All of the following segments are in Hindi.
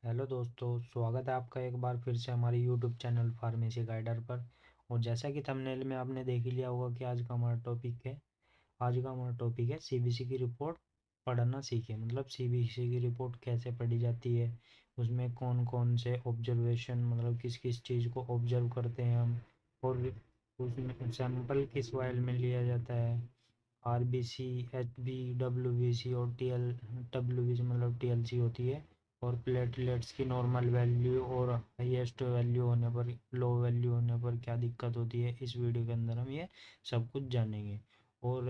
हेलो दोस्तों, स्वागत है आपका एक बार फिर से हमारे यूट्यूब चैनल फार्मेसी गाइडर पर। और जैसा कि थंबनेल में आपने देख ही लिया होगा कि आज का हमारा टॉपिक है सीबीसी की रिपोर्ट पढ़ना सीखे। मतलब सीबीसी की रिपोर्ट कैसे पढ़ी जाती है, उसमें कौन कौन से ऑब्जर्वेशन, मतलब किस किस चीज़ को ऑब्जर्व करते हैं हम, और उसमें सैंपल किस वायल में लिया जाता है। आरबीसी, एचबी, डब्ल्यूबीसी और टीएल। डब्ल्यूबीसी मतलब टीएलसी होती है। और प्लेटलेट्स की नॉर्मल वैल्यू और हाईएस्ट वैल्यू होने पर, लो वैल्यू होने पर क्या दिक्कत होती है, इस वीडियो के अंदर हम ये सब कुछ जानेंगे। और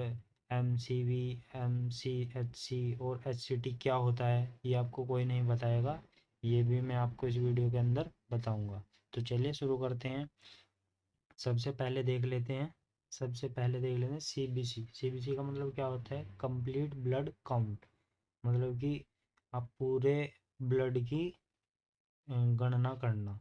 M C V, M C H C और एच सी टी क्या होता है ये आपको कोई नहीं बताएगा, ये भी मैं आपको इस वीडियो के अंदर बताऊंगा। तो चलिए शुरू करते हैं। सबसे पहले देख लेते हैं सीबीसी। सीबीसी का मतलब क्या होता है? Complete blood count. मतलब कि आप पूरे ब्लड की गणना करना।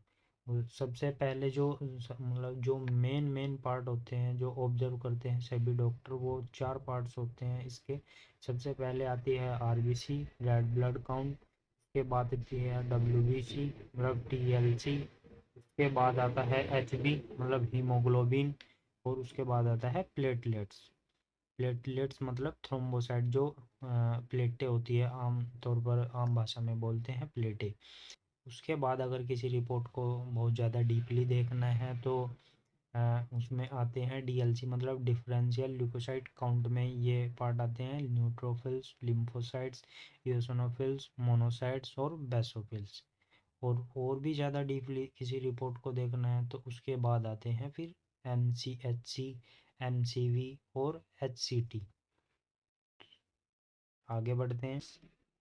और सबसे पहले जो मतलब जो मेन मेन पार्ट होते हैं जो ऑब्जर्व करते हैं सभी डॉक्टर, वो चार पार्ट्स होते हैं इसके। सबसे पहले आती है आरबीसी, रेड ब्लड काउंट। उसके बाद आती है डब्ल्यूबीसी, मतलब टीएलसी। उसके बाद आता है एचबी, मतलब हीमोग्लोबिन। और उसके बाद आता है प्लेटलेट्स। प्लेटलेट्स मतलब थ्रोम्बोसाइट, जो प्लेटें होती है, आम तौर पर आम भाषा में बोलते हैं प्लेटें। उसके बाद अगर किसी रिपोर्ट को बहुत ज़्यादा डीपली देखना है तो उसमें आते हैं डीएलसी, मतलब डिफरेंशियल ल्यूकोसाइट काउंट में ये पार्ट आते हैं न्यूट्रोफिल्स, लिम्फोसाइट्स, इओसिनोफिल्स, मोनोसाइट्स और बेसोफिल्स। और भी ज़्यादा डीपली किसी रिपोर्ट को देखना है तो उसके बाद आते हैं फिर M C H C, M C V और एच सी टी। आगे बढ़ते हैं।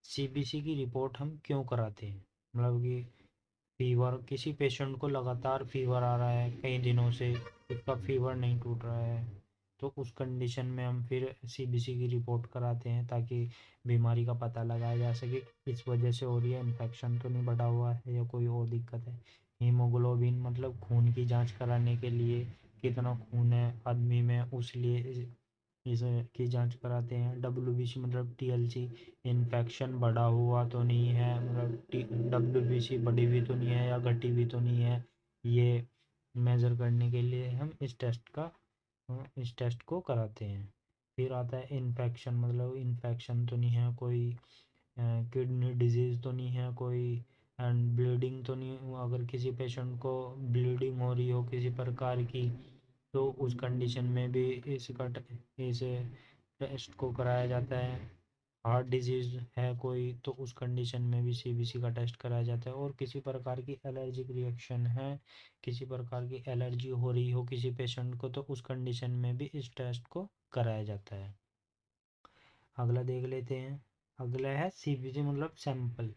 सीबीसी की रिपोर्ट हम क्यों कराते हैं? मतलब कि फीवर, किसी पेशेंट को लगातार फीवर आ रहा है कई दिनों से, उसका फीवर नहीं टूट रहा है, तो उस कंडीशन में हम फिर सीबीसी की रिपोर्ट कराते हैं ताकि बीमारी का पता लगाया जा सके किस वजह से हो रही है, इन्फेक्शन तो नहीं बढ़ा हुआ है या कोई और दिक्कत है। हीमोग्लोबिन मतलब खून की जांच कराने के लिए कितना खून है आदमी में, उस लिए इस की जांच कराते हैं। डब्ल्यूबीसी मतलब टीएलसी, इन्फेक्शन बढ़ा हुआ तो नहीं है, मतलब डब्ल्यूबीसी बढ़ी हुई तो नहीं है या घटी हुई तो नहीं है, ये मेज़र करने के लिए हम इस टेस्ट को कराते हैं। फिर आता है इन्फेक्शन, मतलब इन्फेक्शन तो नहीं है कोई, किडनी डिजीज़ तो नहीं है कोई, एंड ब्लीडिंग तो नहीं, अगर किसी पेशेंट को ब्लीडिंग हो रही हो किसी प्रकार की तो उस कंडीशन में भी इस टेस्ट को कराया जाता है। हार्ट डिजीज़ है कोई तो उस कंडीशन में भी सीबीसी का टेस्ट कराया जाता है। और किसी प्रकार की एलर्जिक रिएक्शन है, किसी प्रकार की एलर्जी हो रही हो किसी पेशेंट को, तो उस कंडीशन में भी इस टेस्ट को कराया जाता है। अगला देख लेते हैं। अगला है सीबीसी मतलब सैंपल।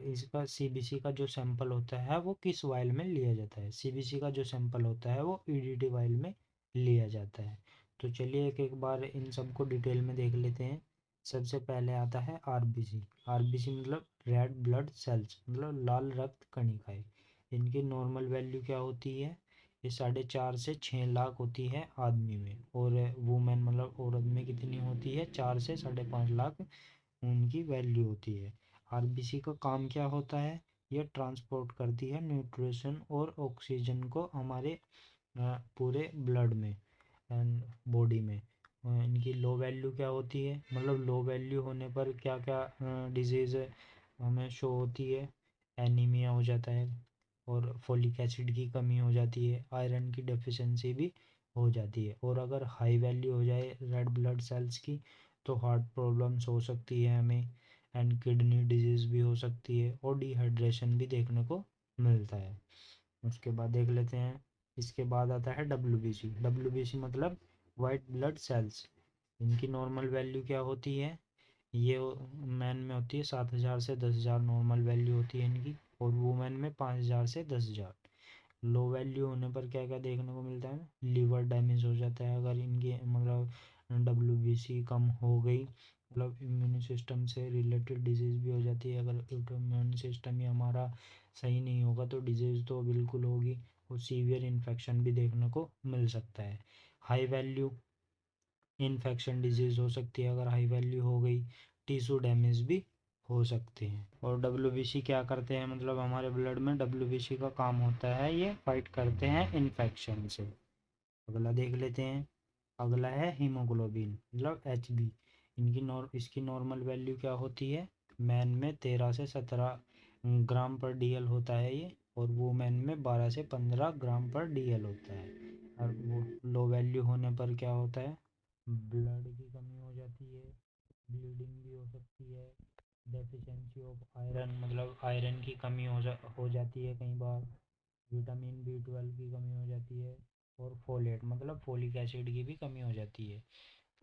इसका सीबीसी का जो सैंपल होता है वो किस वायल में लिया जाता है? सीबीसी का जो सैंपल होता है वो ईडीटी वायल में लिया जाता है। तो चलिए एक एक बार इन सबको डिटेल में देख लेते हैं। सबसे पहले आता है आरबीसी। आरबीसी मतलब रेड ब्लड सेल्स, मतलब लाल रक्त कणिकाएं। इनकी नॉर्मल वैल्यू क्या होती है? ये 4.5 से 6 लाख होती है आदमी में। और वुमेन मतलब औरत में कितनी होती है? 4 से 5.5 लाख उनकी वैल्यू होती है। आरबीसी का काम क्या होता है? ये ट्रांसपोर्ट करती है न्यूट्रिशन और ऑक्सीजन को हमारे पूरे ब्लड में एंड बॉडी में। इनकी लो वैल्यू क्या होती है? मतलब लो वैल्यू होने पर क्या क्या डिजीज़ हमें शो होती है? एनीमिया हो जाता है, और फोलिक एसिड की कमी हो जाती है, आयरन की डेफिशिएंसी भी हो जाती है। और अगर हाई वैल्यू हो जाए रेड ब्लड सेल्स की तो हार्ट प्रॉब्लम्स हो सकती है हमें, एंड किडनी डिजीज़ भी हो सकती है, और डिहाइड्रेशन भी देखने को मिलता है। उसके बाद देख लेते हैं। इसके बाद आता है डब्ल्यूबीसी। डब्ल्यूबीसी मतलब वाइट ब्लड सेल्स। इनकी नॉर्मल वैल्यू क्या होती है? ये मैन में होती है 7,000 से 10,000 नॉर्मल वैल्यू होती है इनकी, और वुमेन में 5,000 से 10,000। लो वैल्यू होने पर क्या क्या देखने को मिलता है? लीवर डैमेज हो जाता है अगर इनकी मतलब डब्ल्यूबीसी कम हो गई, मतलब इम्यून सिस्टम से रिलेटेड डिजीज़ भी हो जाती है। अगर इम्यून सिस्टम ही हमारा सही नहीं होगा तो डिजीज़ तो बिल्कुल होगी, और सीवियर इन्फेक्शन भी देखने को मिल सकता है। हाई वैल्यू इन्फेक्शन डिजीज़ हो सकती है अगर हाई वैल्यू हो गई। टिश्यू डैमेज भी हो सकते हैं। और WBC क्या करते हैं, मतलब हमारे ब्लड में WBC का काम होता है, ये फाइट करते हैं इन्फेक्शन से। अगला देख लेते हैं। अगला है हीमोग्लोबिन मतलब HB। इसकी नॉर्मल वैल्यू क्या होती है, मैन में 13 से 17 ग्राम पर DL होता है ये, और वुमेन में 12 से 15 ग्राम पर DL होता है। और वो लो वैल्यू होने पर क्या होता है, ब्लड की कमी हो जाती है, ब्लीडिंग भी हो सकती है, डेफिशिएंसी ऑफ आयरन मतलब आयरन की कमी हो जाती है कई बार, विटामिन B12 की कमी हो जाती है, और फोलेट मतलब फोलिक एसिड की भी कमी हो जाती है,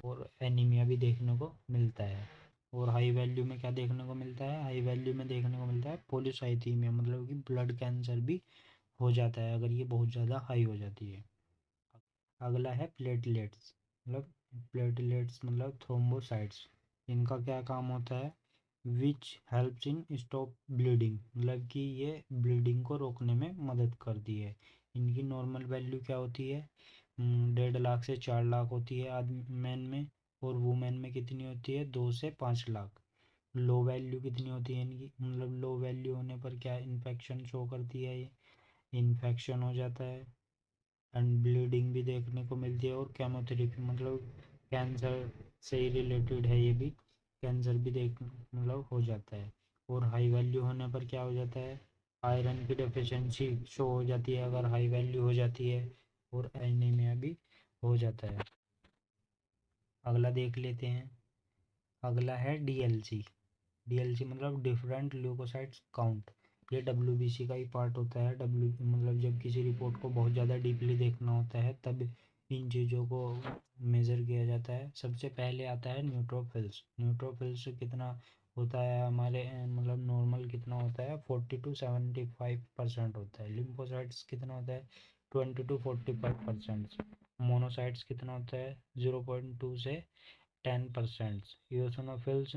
और एनीमिया भी देखने को मिलता है। और हाई वैल्यू में क्या देखने को मिलता है, हाई वैल्यू में देखने को मिलता है पॉलीसाइथीमिया मतलब कि ब्लड कैंसर भी हो जाता है अगर ये बहुत ज़्यादा हाई हो जाती है। अगला है प्लेटलेट्स मतलब थ्रोम्बोसाइट्स। इनका क्या काम होता है, which helps in stop bleeding मतलब कि ये ब्लीडिंग को रोकने में मदद करती है। इनकी नॉर्मल वैल्यू क्या होती है, 1.5 लाख से 4 लाख होती है आदमी मैन में, और वुमेन में कितनी होती है, 2 से 5 लाख। लो वैल्यू कितनी होती है इनकी, मतलब लो वैल्यू होने पर क्या इन्फेक्शन शो करती है, ये इन्फेक्शन हो जाता है, एंड ब्लीडिंग भी देखने को मिलती है, और केमोथेरेपी मतलब कैंसर से ही रिलेटेड है ये भी, कैंसर भी देख मतलब हो जाता है। और हाई वैल्यू होने पर क्या हो जाता है, आयरन की डेफिशिएंसी शो हो जाती है अगर हाई वैल्यू हो जाती है, और एनीमिया भी हो जाता है। अगला देख लेते हैं। अगला है डीएलसी मतलब डिफरेंट ल्यूकोसाइट्स काउंट। ये WBC का ही पार्ट होता है। मतलब जब किसी रिपोर्ट को बहुत ज़्यादा डीपली देखना होता है तब इन चीज़ों को मेज़र किया जाता है। सबसे पहले आता है न्यूट्रोफिल्स कितना होता है हमारे मतलब नॉर्मल कितना होता है, 40 to 75% होता है। लिम्फोसाइट्स कितना होता है, 20 to 45%। मोनोसाइट्स कितना होता है, 0.2 से 10%। यूसिनोफिल्स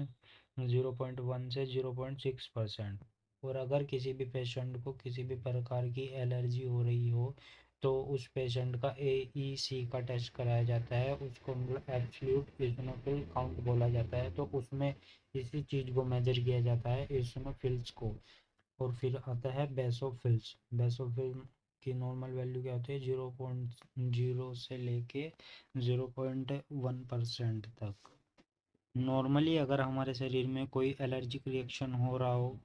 0.1 से 0.6%। और अगर किसी भी पेशेंट को किसी भी प्रकार की एलर्जी हो रही हो तो उस पेशेंट का AEC का टेस्ट कराया जाता है, उसको मतलब एब्सोल्यूट यूसिनोफिल काउंट बोला जाता है, तो उसमें इसी चीज़ को मेजर किया जाता है यूसिनोफिल्स को। और फिर आता है बेसोफिल्म की नॉर्मल वैल्यू क्या होती है, 0.0 से लेके 0.1% तक। नॉर्मली अगर हमारे शरीर में कोई एलर्जिक रिएक्शन हो रहा हो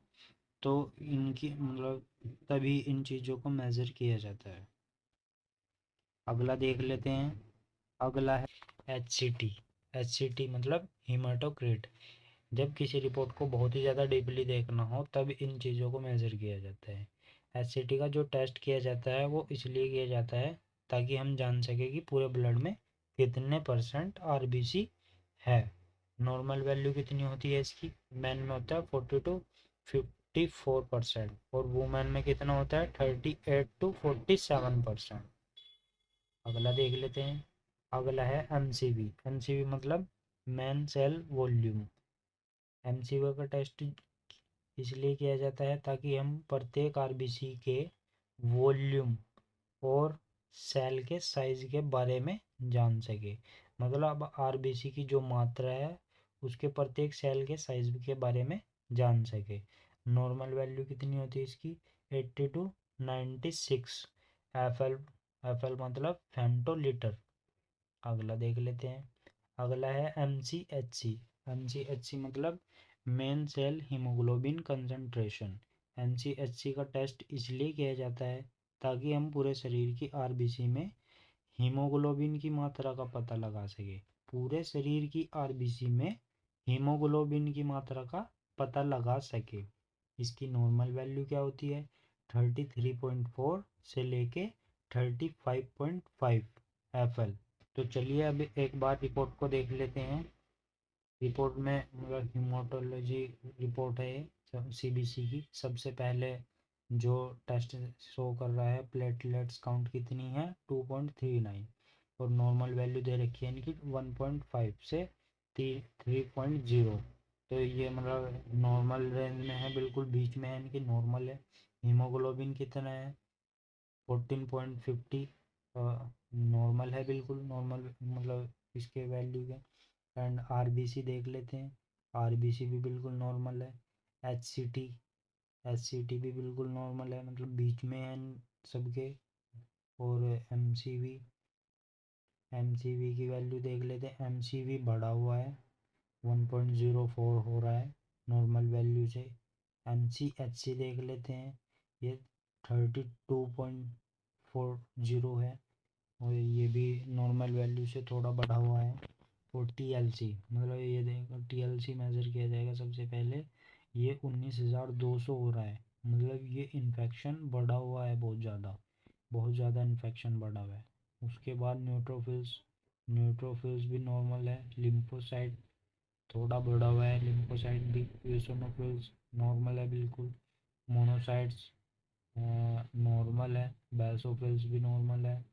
तो इनकी मतलब तभी इन चीज़ों को मेज़र किया जाता है। अगला देख लेते हैं। अगला है HCT मतलब हीमाटोक्रिट। जब किसी रिपोर्ट को बहुत ही ज़्यादा डीपली देखना हो तब इन चीज़ों को मेज़र किया जाता है। HCT का जो टेस्ट किया जाता है वो इसलिए किया जाता है ताकि हम जान सके कि पूरे ब्लड में कितने % RBC है। नॉर्मल वैल्यू कितनी होती है इसकी, मैन में होता है 40 to 54% और वुमेन में कितना होता है 38 to 47%। अगला देख लेते हैं। अगला है MCV मतलब मैन सेल वॉल्यूम। MCV का टेस्ट इसलिए किया जाता है ताकि हम प्रत्येक RBC के वॉल्यूम और सेल के साइज के बारे में जान सके। मतलब RBC की जो मात्रा है उसके प्रत्येक सेल के साइज के बारे में जान सके। नॉर्मल वैल्यू कितनी होती है इसकी, 80 to 96 FL मतलब फेम्टोलीटर। अगला देख लेते हैं। अगला है MCHC मतलब mean cell haemoglobin concentration. MCHC का टेस्ट इसलिए किया जाता है ताकि हम पूरे शरीर की RBC में हीमोग्लोबिन की मात्रा का पता लगा सके। पूरे शरीर की RBC में हीमोग्लोबिन की मात्रा का पता लगा सके। इसकी नॉर्मल वैल्यू क्या होती है, 33.4 से लेके 35.5 FL। तो चलिए अब एक बार रिपोर्ट को देख लेते हैं। रिपोर्ट में मतलब हीमोटोलॉजी रिपोर्ट है CBC की। सबसे पहले जो टेस्ट शो कर रहा है प्लेटलेट्स काउंट कितनी है, 2.39, और नॉर्मल वैल्यू दे रखी है इनकी 1.5 से 3.0। तो ये मतलब नॉर्मल रेंज में है, बिल्कुल बीच में है, इनकी नॉर्मल है। हीमोग्लोबिन कितना है, 14.50, नॉर्मल है, बिल्कुल नॉर्मल मतलब इसके वैल्यू के। एंड RBC देख लेते हैं, RBC भी बिल्कुल नॉर्मल है। एच सी टी भी बिल्कुल नॉर्मल है, मतलब बीच में है सबके। और एम सी वी की वैल्यू देख लेते हैं। एम सी वी बढ़ा हुआ है, 1.04 हो रहा है नॉर्मल वैल्यू से। एच सी देख लेते हैं, ये 32.40 है, और ये भी नॉर्मल वैल्यू से थोड़ा बढ़ा हुआ है। और टी एल सी, मतलब ये देखो टी एल सी मेज़र किया जाएगा सबसे पहले, ये 19,200 हो रहा है। मतलब ये इन्फेक्शन बढ़ा हुआ है बहुत ज़्यादा, बहुत ज़्यादा इन्फेक्शन बढ़ा हुआ है। उसके बाद न्यूट्रोफिल्स भी नॉर्मल है। लिम्फोसाइट थोड़ा बढ़ा हुआ है, लिम्फोसाइट भी। यूसिनोफिल्स नॉर्मल है बिल्कुल। मोनोसाइट्स नॉर्मल है। बेसोफिल्स भी नॉर्मल है।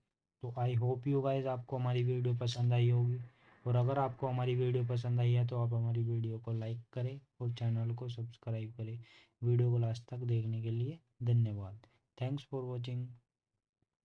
तो आई होप यू गाइज आपको हमारी वीडियो पसंद आई होगी, और अगर आपको हमारी वीडियो पसंद आई है तो आप हमारी वीडियो को लाइक करें और चैनल को सब्सक्राइब करें। वीडियो को लास्ट तक देखने के लिए धन्यवाद। Thanks for watching.